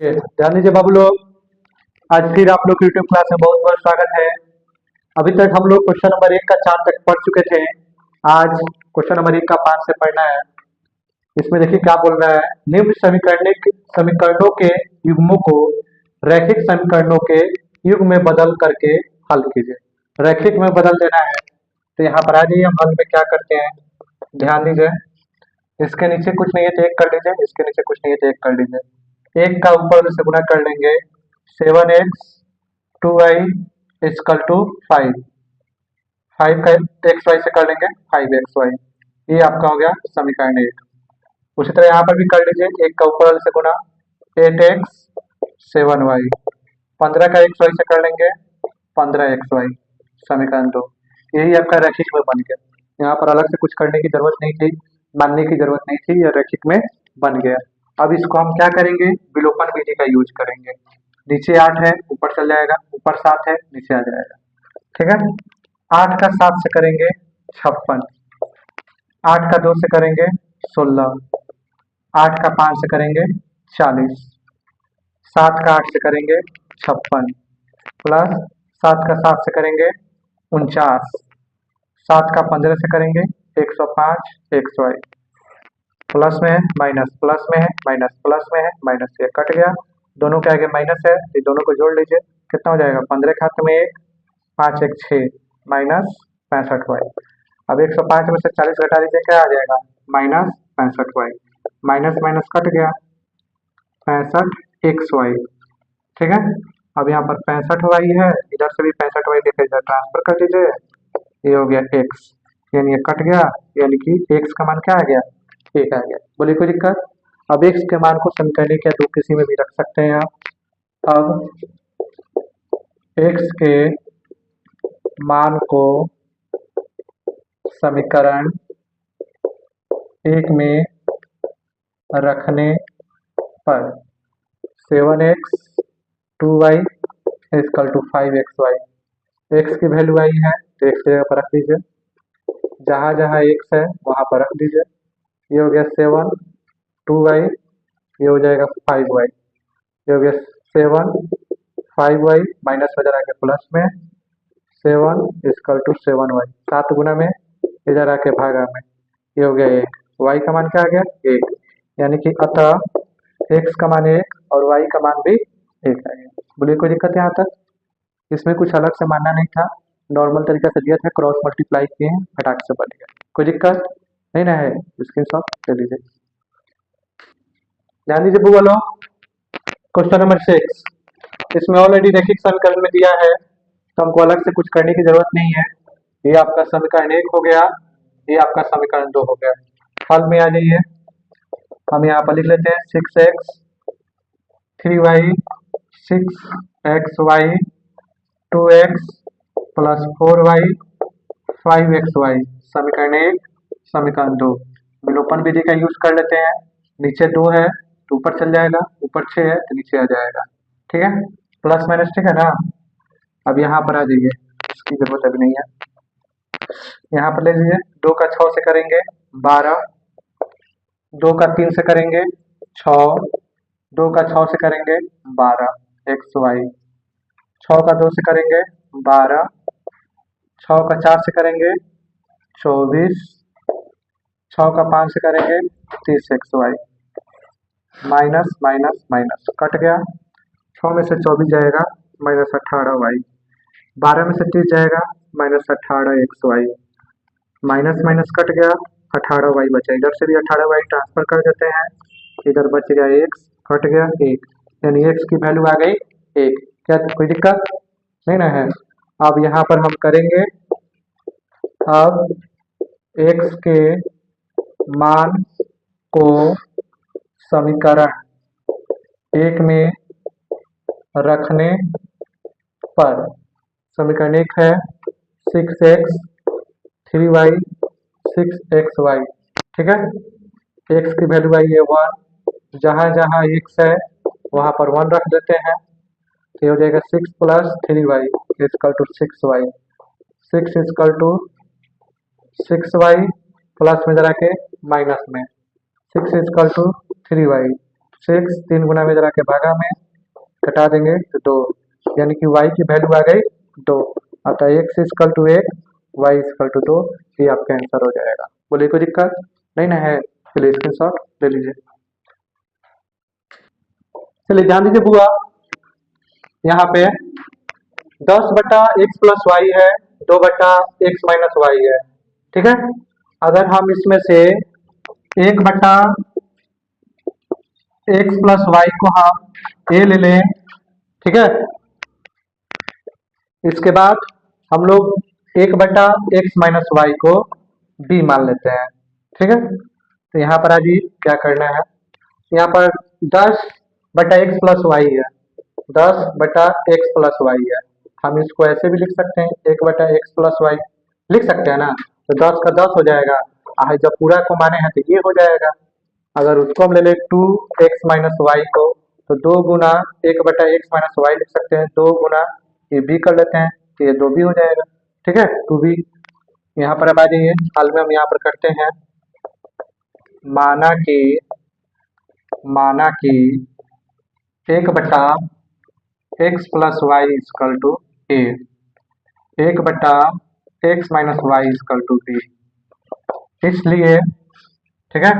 ध्यान दीजिए बाबू लोग। आज फिर आप लोग यूट्यूब क्लास में बहुत बहुत स्वागत है। अभी तक हम लोग क्वेश्चन नंबर 1 का 4 तक पढ़ चुके थे। आज क्वेश्चन नंबर 1 का 5 से पढ़ना है। इसमें देखिए क्या बोल रहा है। निम्न समीकरणों के युग्मों को रैखिक समीकरणों के युग्म में बदल करके हल कीजिए। रैखिक में बदल देना है तो यहाँ पर आ जाइए। हम हल में क्या करते हैं ध्यान दीजिए। इसके नीचे कुछ नहीं है तो 1 कर लीजिए, इसके नीचे कुछ नहीं है तो 1 कर लीजिए। 1 का ऊपर से गुना कर लेंगे 7x 2y इक्वल टू 5। 5 का एक्स वाई से कर लेंगे 5xy। ये आपका हो गया समीकरण 1। उसी तरह यहाँ पर भी कर लीजिए। 1 का ऊपर वाले से गुना 8x 7y। 15 का एक्स वाई से कर लेंगे 15xy समीकरण 2। यही आपका रैखिक में बन गया। यहाँ पर अलग से कुछ करने की जरूरत नहीं थी, मानने की जरूरत नहीं थी, यह रैखिक में बन गया। अब इसको हम क्या करेंगे, विलोपन विधि का यूज करेंगे। नीचे 8 है ऊपर चल जाएगा, ऊपर 7 है नीचे आ जाएगा। ठीक है। 8 का 7 से करेंगे 56, 8 का 2 से करेंगे 16, 8 का 5 से करेंगे 40, 7 का 8 से करेंगे 56, प्लस 7 का 7 से करेंगे 49, 7 का 15 से करेंगे 105 xy। प्लस में है माइनस, प्लस में है माइनस, प्लस में है माइनस, ये कट गया। दोनों के आगे माइनस है, ये दोनों को जोड़ लीजिए। कितना हो जाएगा 15 खाते में 1, 5 1 6 माइनस 65y। अब 105 में से 40 घटा लीजिए, क्या आ जाएगा minus 65y। Minus minus cut गया 65xy। ठीक है। अब यहाँ पर 65y है, इधर से भी 65y लेकर इधर ट्रांसफर कर दीजिए। ये हो गया x, यानी ये कट गया, यानी कि x का मान क्या आ गया 1 आ गया। बोलिए कोई दिक्कत। अब x के मान को समीकरण के तो किसी में भी रख सकते हैं आप। अब x के मान को समीकरण 1 में रखने पर 7x 2y equal to 5xy। x की वैल्यू आई है तो x की जगह पर रख दीजिए, जहाँ जहाँ x है वहाँ पर रख दीजिए। ये हो गया 7 2y, ये हो जाएगा 5y। ये हो गया 7 5y माइनस में जरा के प्लस में 7 इक्वल टू 7y। 7 गुना में इधर आके भागा में, ये हो गया 1। y का मान क्या आ गया 1, यानी कि अतः x का मान 1 और y का मान भी 1 आ गया। बोलिए कोई दिक्कत है यहाँ तक। इसमें कुछ अलग से मानना नहीं था, नॉर्मल तरीका से दिया था, क्रॉस मल्टीप्लाई किए हैं, फटाक से बन गया। कोई दिक्कत नहीं ना है, स्क्रीनशॉट ले लीजिए। ध्यान दीजिए बोलो क्वेश्चन नंबर 6। इसमें ऑलरेडी रैखिक समीकरण में दिया है तो हमको अलग से कुछ करने की जरूरत नहीं है। ये आपका समीकरण 1 हो गया, ये आपका समीकरण 2 हो गया। हल में आ जाइए। हम यहाँ पर लिख लेते हैं 6x 3y 6xy 2x plus 4y 5xy समीकरण 1 समीकरण 2। विलोपन विधि का यूज कर लेते हैं। नीचे 2 है तो ऊपर चल जाएगा, ऊपर 6 है तो नीचे आ जाएगा। ठीक है, प्लस माइनस ठीक है ना। अब यहाँ पर आ जाइए, इसकी जरूरत अभी नहीं है। यहाँ पर ले लीजिए 2 का 6 से करेंगे 12, 2 का 3 से करेंगे 6, 2 का 6 से करेंगे 12 xy, 6 का 2 से करेंगे 12, 6 का 4 से करेंगे 24, 6 का 5 से करेंगे 30xy। Minus minus minus cut गया, 6 में से 24 जाएगा माइनस 18y, 12 में से 30 जाएगा minus 18xy। Minus minus cut गया, 18y बचा। इधर से भी 18y ट्रांसफर कर देते हैं, इधर बच गया x, कट गया 1, यानी x की वैल्यू आ गई 1। क्या कोई दिक्कत नहीं ना है। अब यहाँ पर हम करेंगे, अब x के मान को समीकरण 1 में रखने पर समीकरण 1 है 6x 3y 6xy। ठीक है। x की वैल्यू आई है 1, जहाँ जहाँ x है वहाँ पर 1 रख देते हैं, तो हो जाएगा 6 plus 3y equal to 6y। 6 equal to 6y plus में जरा के माइनस में 6 इक्वल टू 3y। 6 3 गुना में जरा के भागा में कटा देंगे तो 2, यानी कि y की वैल्यू आ गई 2। अतः x equal to 1, y equal to 2, ये आपका आंसर हो जाएगा। बोलिए कोई दिक्कत नहीं ना है? चलिए स्क्रीनशॉट ले लीजिए। चलिए ध्यान दीजिए बुआ, यहाँ पे 10/x प्लस वाई है, 2/x माइनस वाई है, ठीक है। अगर हम इसमें से 1/x प्लस वाई को हम a ले लें, ठीक है, इसके बाद हम लोग 1/x माइनस वाई को b मान लेते हैं, ठीक है। तो यहाँ पर आज क्या करना है, यहाँ पर 10/x प्लस वाई है, 10/x प्लस वाई है। हम इसको ऐसे भी लिख सकते हैं, 1/x प्लस वाई लिख सकते हैं ना, तो 10 का 10 हो जाएगा। जब पूरा को माने हैं तो ये हो जाएगा। अगर उसको हम ले लें 2x माइनस वाई को, तो 2 गुना 1/x माइनस वाई लिख सकते हैं, 2 गुना ये b कर लेते हैं तो ये 2b हो जाएगा, ठीक है, 2b। यहाँ पर अब आ जाइए, हाल में हम यहाँ पर करते हैं, माना कि 1/x plus y equal to a, 1/x minus y equal to b, इसलिए ठीक है।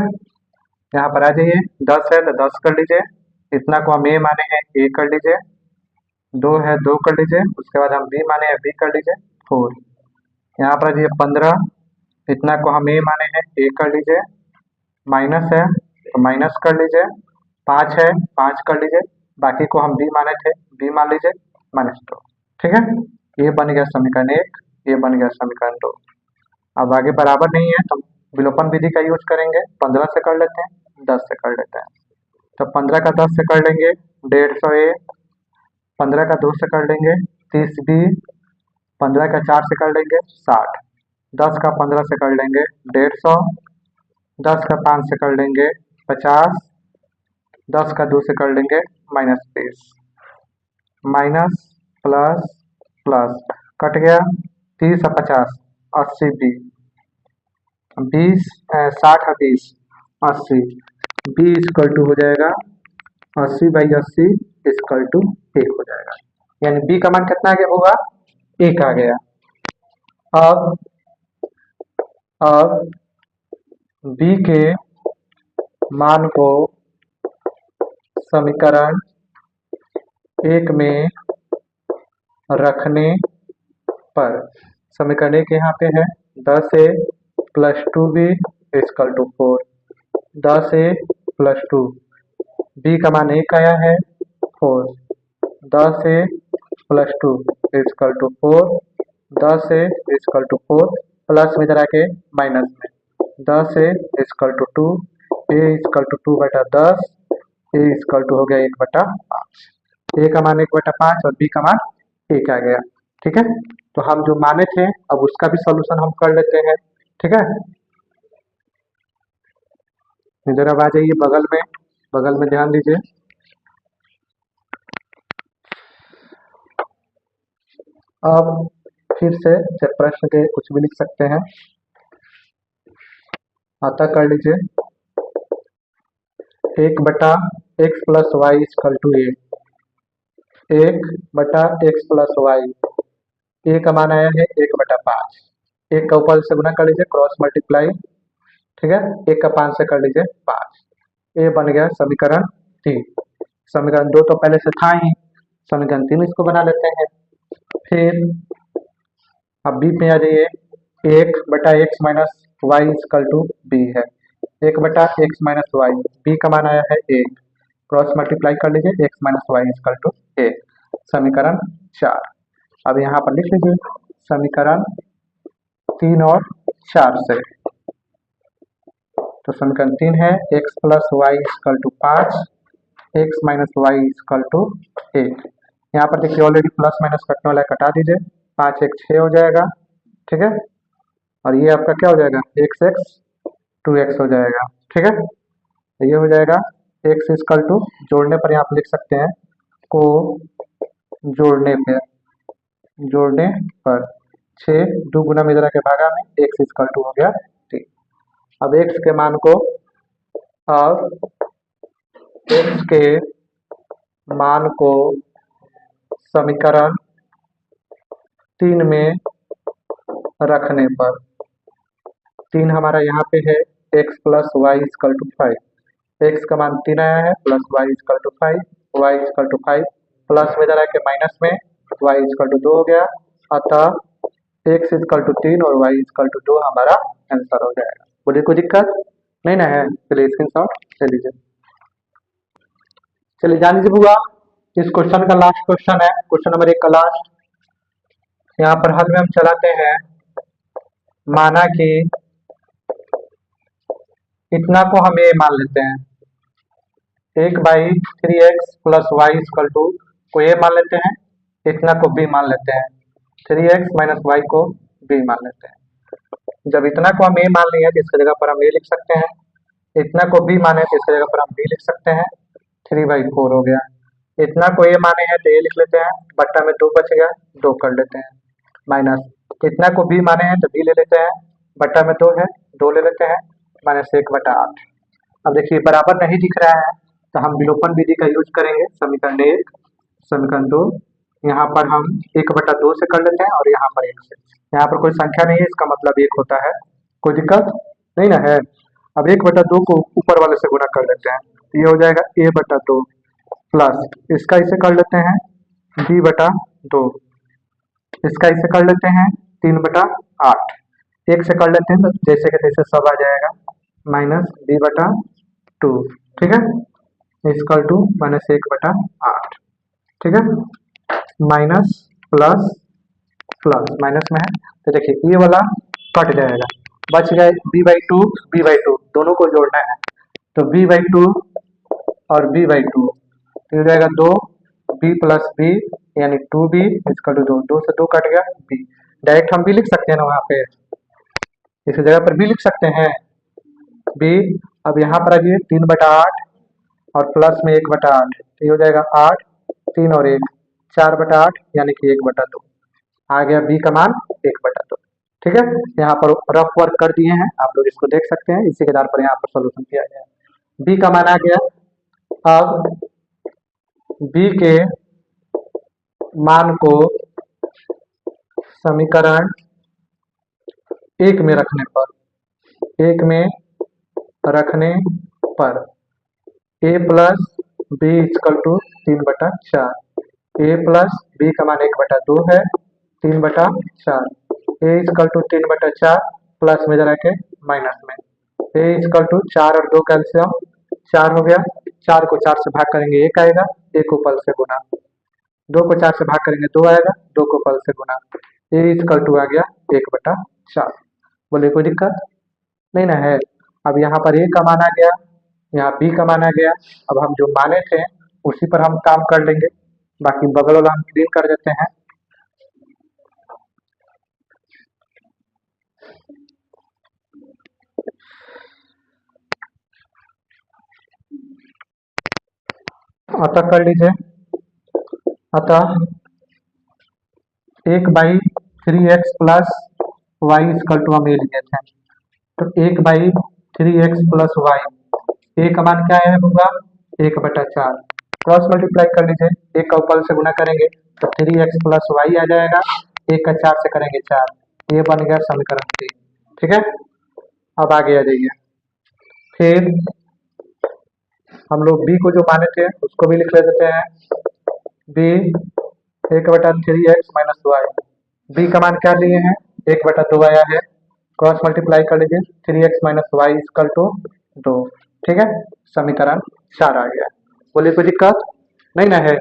यहाँ पर आ जाइए, 10 है तो 10 कर लीजिए, इतना को हम a माने हैं a कर लीजिए, 2 है 2 कर लीजिए, उसके बाद हम b माने हैं b कर लीजिए, 4। यहाँ पर आ जाइए 15, इतना को हम a माने हैं a कर लीजिए, माइनस है तो माइनस कर लीजिए, 5 है 5 कर लीजिए, बाकी को हम b माने थे b मान लीजिए, -2, ठीक है। ये बन गया समीकरण 1, ये बन गया समीकरण 2। अब आगे बराबर नहीं है तो विलोपन विधि का यूज करेंगे, 15 से कर लेते हैं, 10 से कर लेते हैं। तो 15 का 10 से कर लेंगे 150 a, 15 का 2 से कर लेंगे 30 b, 15 का 4 से कर लेंगे 60, 10 का 15 से कर लेंगे 150, 10 का 5 से कर लेंगे 50, 10 का 2 से कर लेंगे -30, माइनस प्लस प्लस कट गया, 30 और 50 80 b, 20 60 और 20 80, b इक्वल टू हो जाएगा 80/80 इक्वल टू 1 हो जाएगा, यानी b का मान कितना आ गया होगा, 1 आ गया। अब b के मान को समीकरण 1 में रखने पर, समीकरण 1 यहाँ पे है 10a plus 2b equal to 4, 10a plus 2, b का मान 1 आया है 4, 10a plus 2 equal to 4, 10a equal to 4, plus में जरा के माइनस में 10a equal to 2, a equal to 2/10, a equal to हो गया 1/5, a का मान 1/5 और b का मान 1 आ गया, ठीक है। तो हम जो माने थे अब उसका भी सॉल्यूशन हम कर लेते हैं, ठीक है। इधर अब आ जाइए बगल में ध्यान दीजिए, अब फिर से प्रश्न के कुछ भी लिख सकते हैं, अतः कर लीजिए 1/x plus y equal to a, 1/x plus y, a का मान आया है 1/5, 1 का ऊपर से गुना कर लीजिए, क्रॉस मल्टीप्लाई, ठीक है, 1 का 5 से कर लीजिए 5, ये बन गया समीकरण 3। समीकरण 2 तो पहले से था ही, समीकरण 3 इसको बना लेते हैं। फिर अब b पे आ जाइए, 1/x minus y equal to b है, 1/x माइनस वाई, b का मान आया है 1, क्रॉस मल्टीप्लाई कर लीजिए, x minus y equal to 1, समीकरण 4। अब यहाँ पर लिख लीजिए समीकरण 3 और 4 से, तो समीकरण 3 है x plus y equal to 5, x minus y equal to 1। यहाँ पर देखिए ऑलरेडी प्लस माइनस कटने वाला है, कटा दीजिए, 5 1 6 हो जाएगा, ठीक है, और ये आपका क्या हो जाएगा x 2x हो जाएगा, ठीक है। ये हो जाएगा x इक्वल टू, जोड़ने पर यहाँ पर लिख सकते हैं को जोड़ने पर 6 2 गुना में जरा के भागा में x इक्वल टू हो गया 3। अब x के मान को अब x के मान को समीकरण 3 में रखने पर, 3 हमारा यहाँ पे है, x plus y equal to 5, x का मान 3 आया है, plus y equal to 5, y equal to 5, plus में इधर आके माइनस में वाई इजकल टू 2 हो गया। अतः एक्स इजकल टू 3 और वाई इजकल टू 2 हमारा आंसर हो जाएगा। बोलिए कोई दिक्कत नहीं ना है? चलिए स्क्रीनशॉट ले लीजिए। चलिए जान लीजिए बुआ, इस क्वेश्चन का लास्ट क्वेश्चन है, क्वेश्चन नंबर 1 का लास्ट। यहाँ पर हल में हम चलाते हैं, माना कि इतना को हम ए मान लेते हैं, 1/3x plus y equal to को ए मान लेते हैं, इतना को बी मान लेते हैं, 3x माइनस वाई को बी मान लेते हैं। जब इतना को हम ए मान लिए तो इसकी जगह पर हम ए लिख सकते हैं, इतना को बी माने तो इसकी जगह पर हम बी लिख सकते हैं, 3/4 हो गया। इतना को ए माने हैं तो ए लिख लेते हैं, बट्टा में 2 बच गया, 2 कर लेते हैं, माइनस इतना को बी माने हैं तो बी ले लेते हैं, बट्टा में 2 है, 2 ले लेते हैं, -1/8। अब देखिए बराबर नहीं दिख रहा है तो हम विलोपन विधि का यूज करेंगे, समीकरण 1 समीकरण 2, यहाँ पर हम 1/2 से कर लेते हैं और यहाँ पर 1 से। यहाँ पर कोई संख्या नहीं है, इसका मतलब 1 होता है, कोई दिक्कत नहीं ना है। अब 1/2 को ऊपर वाले से गुणा कर लेते हैं, ये हो जाएगा a/2 प्लस इसका इसे कर लेते हैं b/2, इसका इसे कर लेते हैं 3/8, एक से कर लेते हैं तो जैसे के तैसे सब आ जाएगा, -b/2, ठीक है, इजकल टू -1/8, ठीक है, माइनस प्लस प्लस माइनस में है तो देखिए ये वाला कट जाएगा, बच गए b/2 दोनों को जोड़ना है तो b/2 और b/2 हो जाएगा 2, b प्लस b यानी 2b इजकल टू 2, 2 से 2 कट गया b, डायरेक्ट हम भी लिख सकते हैं ना, वहाँ पे इस जगह पर भी लिख सकते हैं b। अब यहाँ पर आइए 3/8 और प्लस में 1/8, ये हो जाएगा 8, 3 और 1 4/8 यानी कि 1/2 आ गया, b का मान 1/2, ठीक है। यहाँ पर रफ वर्क कर दिए हैं, आप लोग इसको देख सकते हैं, इसी के आधार पर यहाँ पर सोल्यूशन किया गया है। b का मान आ गया। अब b के मान को समीकरण 1 में रखने पर, 1 में रखने पर a plus b equal to 3/4, a plus b का मान 1/2 है, 3/4, a इजकल टू 3/4 प्लस में जरा के माइनस में, a इजकल टू 4 और 2 कैल्सियम 4 हो गया, 4 को 4 से भाग करेंगे 1 आएगा, 1 को पल से गुना, 2 को 4 से भाग करेंगे 2 आएगा, 2 को पल से गुना, a इजकल टू आ गया 1/4। बोले कोई दिक्कत नहीं ना है। अब यहाँ पर a का मान आ गया, यहाँ b का मान आ गया, अब हम जो माने थे उसी पर हम काम कर लेंगे, बाकी बगल वाला हम क्लीन कर देते हैं। अतः कर लीजिए, अतः 1/3x plus y equal to हम ये लिए थे, तो 1/3x प्लस वाई, ए का मान क्या है होगा 1/4, क्रॉस मल्टीप्लाई कर लीजिए, 1 का ऊपर से गुना करेंगे तो 3x प्लस वाई आ जाएगा, 1 का 4 से करेंगे 4, ये बन गया समीकरण 3, ठीक है। अब आगे आ जाइए, फिर हम लोग b को जो माने थे उसको भी लिख लेते हैं, b 1/3x minus Y, b का मान क्या लिए हैं 1/2 आया है, क्रॉस मल्टीप्लाई कर लीजिए, 3x minus Y equal to 2, ठीक है, समीकरण 4 आ गया। बोलिए कोई दिक्कत नहीं ना है।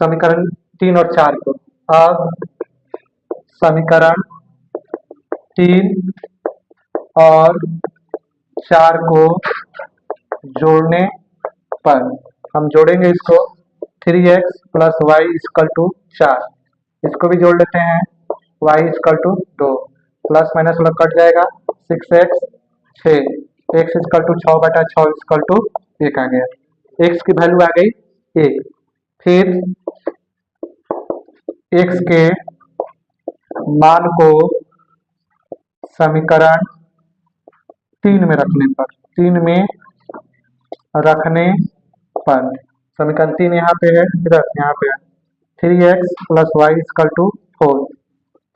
समीकरण 3 और 4 को, अब समीकरण 3 और 4 को जोड़ने पर हम जोड़ेंगे इसको, 3x plus y equal to 4, इसको भी जोड़ लेते हैं, y equal to 2, plus minus वाला कट जाएगा, 6x 6, x equal to 6/6 equal to 1 आ गया, x की वैल्यू आ गई 1, फिर x के मान को समीकरण 3 में रखने पर, 3 में रखने पर। समीकरण 3 यहाँ पे है, इधर यहाँ पे है 3x plus y equal to 4।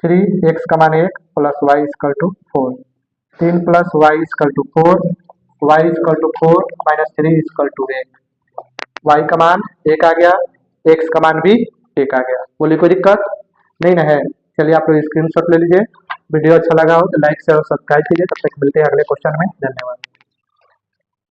3x का मान 1 प्लस वाई इक्वल टू 4। 3 प्लस y equal to 4, y equal to 4 minus 3 equal to 1। Y का मान 1 आ गया, एक्स का मान भी 1 आ गया। बोलिए कोई दिक्कत नहीं ना है। चलिए आप लोग स्क्रीनशॉट ले लीजिए। वीडियो अच्छा लगा हो तो लाइक शेयर और सब्सक्राइब कीजिए। तब तक मिलते हैं अगले क्वेश्चन में। धन्यवाद।